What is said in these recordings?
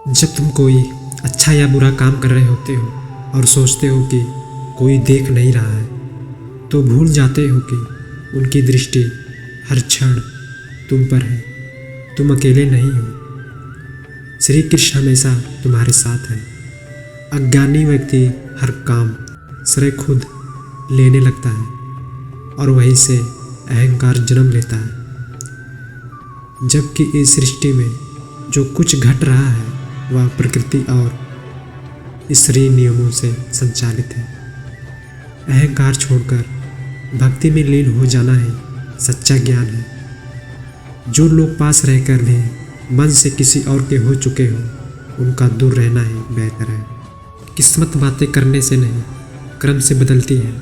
जब तुम कोई अच्छा या बुरा काम कर रहे होते हो और सोचते हो कि कोई देख नहीं रहा है, तो भूल जाते हो कि उनकी दृष्टि हर क्षण तुम पर है। तुम अकेले नहीं हो। श्री कृष्ण हमेशा तुम्हारे साथ है। अज्ञानी व्यक्ति हर काम श्रेय खुद लेने लगता है और वहीं से अहंकार जन्म लेता है। जबकि इस सृष्टि में जो कुछ घट रहा है वह प्रकृति और ईश्वरीय नियमों से संचालित है। अहंकार छोड़कर भक्ति में लीन हो जाना ही सच्चा ज्ञान है। जो लोग पास रहकर भी मन से किसी और के हो चुके हो, उनका दूर रहना ही बेहतर है। किस्मत बातें करने से नहीं, क्रम से बदलती है।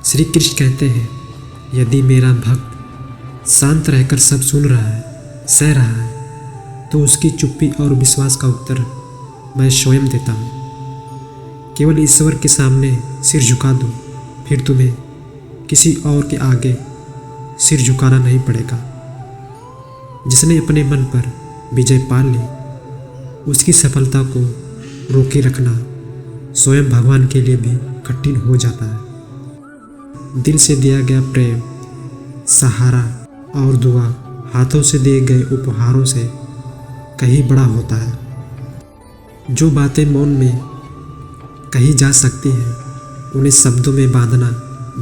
श्री कृष्ण कहते हैं, यदि मेरा भक्त शांत रहकर सब सुन रहा है, सह रहा है, तो उसकी चुप्पी और विश्वास का उत्तर मैं स्वयं देता हूँ। केवल ईश्वर के सामने सिर झुका दो, फिर तुम्हें किसी और के आगे सिर झुकाना नहीं पड़ेगा। जिसने अपने मन पर विजय पा ली, उसकी सफलता को रोके रखना स्वयं भगवान के लिए भी कठिन हो जाता है। दिल से दिया गया प्रेम, सहारा और दुआ हाथों से दिए गए उपहारों से कहीं बड़ा होता है। जो बातें मौन में कही जा सकती हैं, उन्हें शब्दों में बांधना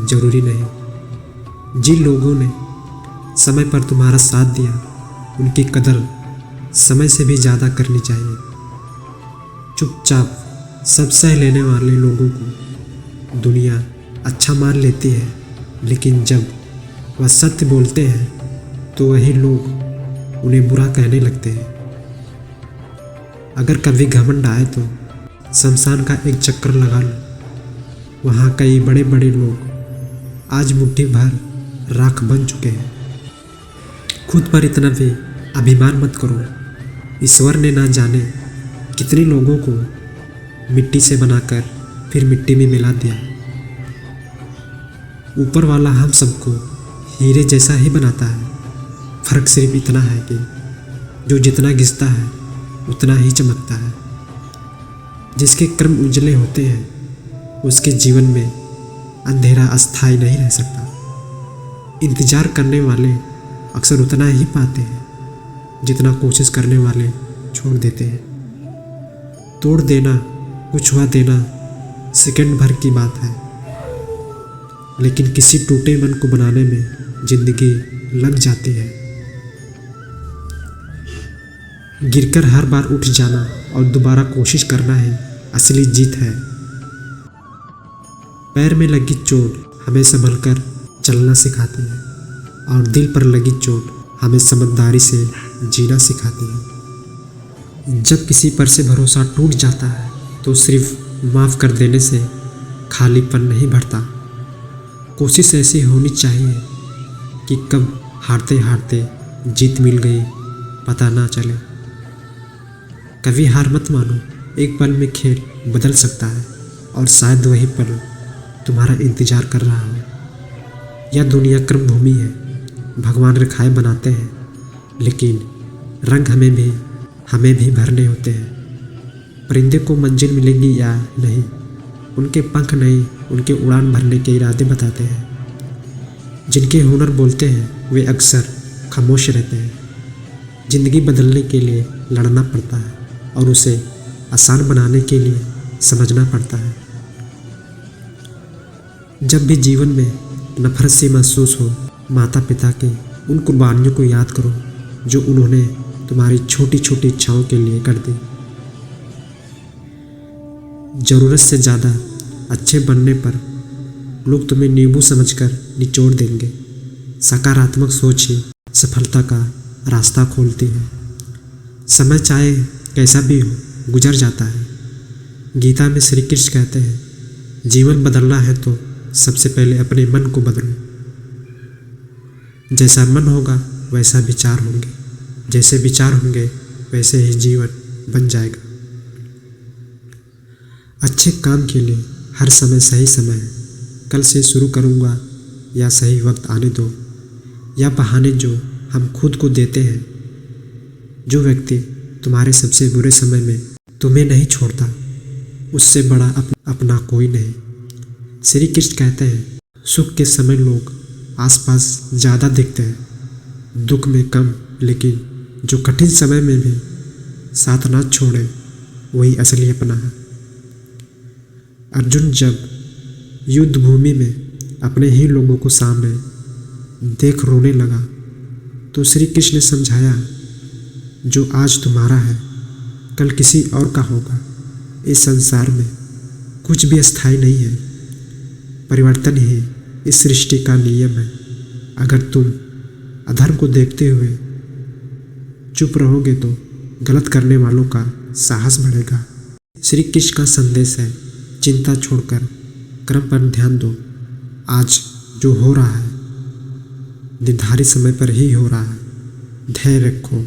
जरूरी नहीं। जिन लोगों ने समय पर तुम्हारा साथ दिया, उनकी कदर समय से भी ज़्यादा करनी चाहिए। चुपचाप सब सह लेने वाले लोगों को दुनिया अच्छा मान लेती है, लेकिन जब वह सत्य बोलते हैं तो वही लोग उन्हें बुरा कहने लगते हैं। अगर कभी घमंड आए तो शमशान का एक चक्कर लगा लो। वहाँ कई बड़े बड़े लोग आज मुट्ठी भर राख बन चुके हैं। खुद पर इतना भी अभिमान मत करो। ईश्वर ने ना जाने कितने लोगों को मिट्टी से बनाकर फिर मिट्टी में मिला दिया। ऊपर वाला हम सबको हीरे जैसा ही बनाता है। फर्क सिर्फ इतना है कि जो जितना घिसता है उतना ही चमकता है। जिसके कर्म उजले होते हैं, उसके जीवन में अंधेरा अस्थायी नहीं रह सकता। इंतजार करने वाले अक्सर उतना ही पाते हैं जितना कोशिश करने वाले छोड़ देते हैं। तोड़ देना, कुछ हुआ देना सेकंड भर की बात है, लेकिन किसी टूटे मन को बनाने में जिंदगी लग जाती है। गिरकर हर बार उठ जाना और दोबारा कोशिश करना ही असली जीत है। पैर में लगी चोट हमें संभलकर चलना सिखाती है और दिल पर लगी चोट हमें समझदारी से जीना सिखाती है। जब किसी पर से भरोसा टूट जाता है तो सिर्फ माफ़ कर देने से खालीपन नहीं भरता। कोशिश ऐसी होनी चाहिए कि कब हारते हारते जीत मिल गई पता ना चले। कभी हार मत मानो। एक पल में खेल बदल सकता है और शायद वही पल तुम्हारा इंतज़ार कर रहा हो। यह दुनिया कर्म भूमि है। भगवान रेखाएं बनाते हैं, लेकिन रंग हमें भी भरने होते हैं। परिंदे को मंजिल मिलेगी या नहीं, उनके पंख नहीं, उनके उड़ान भरने के इरादे बताते हैं। जिनके हुनर बोलते हैं वे अक्सर खामोश रहते हैं। ज़िंदगी बदलने के लिए लड़ना पड़ता है और उसे आसान बनाने के लिए समझना पड़ता है। जब भी जीवन में नफरत सी महसूस हो, माता पिता की उन कुर्बानियों को याद करो जो उन्होंने तुम्हारी छोटी छोटी इच्छाओं के लिए कर दी। ज़रूरत से ज़्यादा अच्छे बनने पर लोग तुम्हें नींबू समझकर निचोड़ देंगे। सकारात्मक सोच ही सफलता का रास्ता खोलती है। समय चाहे कैसा भी हो, गुजर जाता है। गीता में श्री कृष्ण कहते हैं, जीवन बदलना है तो सबसे पहले अपने मन को बदलो। जैसा मन होगा वैसा विचार होंगे, जैसे विचार होंगे वैसे ही जीवन बन जाएगा। अच्छे काम के लिए हर समय सही समय है। कल से शुरू करूँगा या सही वक्त आने दो, या बहाने जो हम खुद को देते हैं। जो व्यक्ति तुम्हारे सबसे बुरे समय में तुम्हें नहीं छोड़ता, उससे बड़ा अपना कोई नहीं। श्री कृष्ण कहते हैं, सुख के समय लोग आसपास ज़्यादा दिखते हैं, दुख में कम, लेकिन जो कठिन समय में भी साथ ना छोड़े वही असली अपना है। अर्जुन जब युद्ध भूमि में अपने ही लोगों को सामने देख रोने लगा तो श्री कृष्ण ने समझाया, जो आज तुम्हारा है कल किसी और का होगा। इस संसार में कुछ भी अस्थायी नहीं है, परिवर्तन ही इस सृष्टि का नियम है। अगर तुम अधर्म को देखते हुए चुप रहोगे तो गलत करने वालों का साहस बढ़ेगा। श्री कृष्ण का संदेश है, चिंता छोड़कर कर्म पर ध्यान दो। आज जो हो रहा है निर्धारित समय पर ही हो रहा है। धैर्य रखो।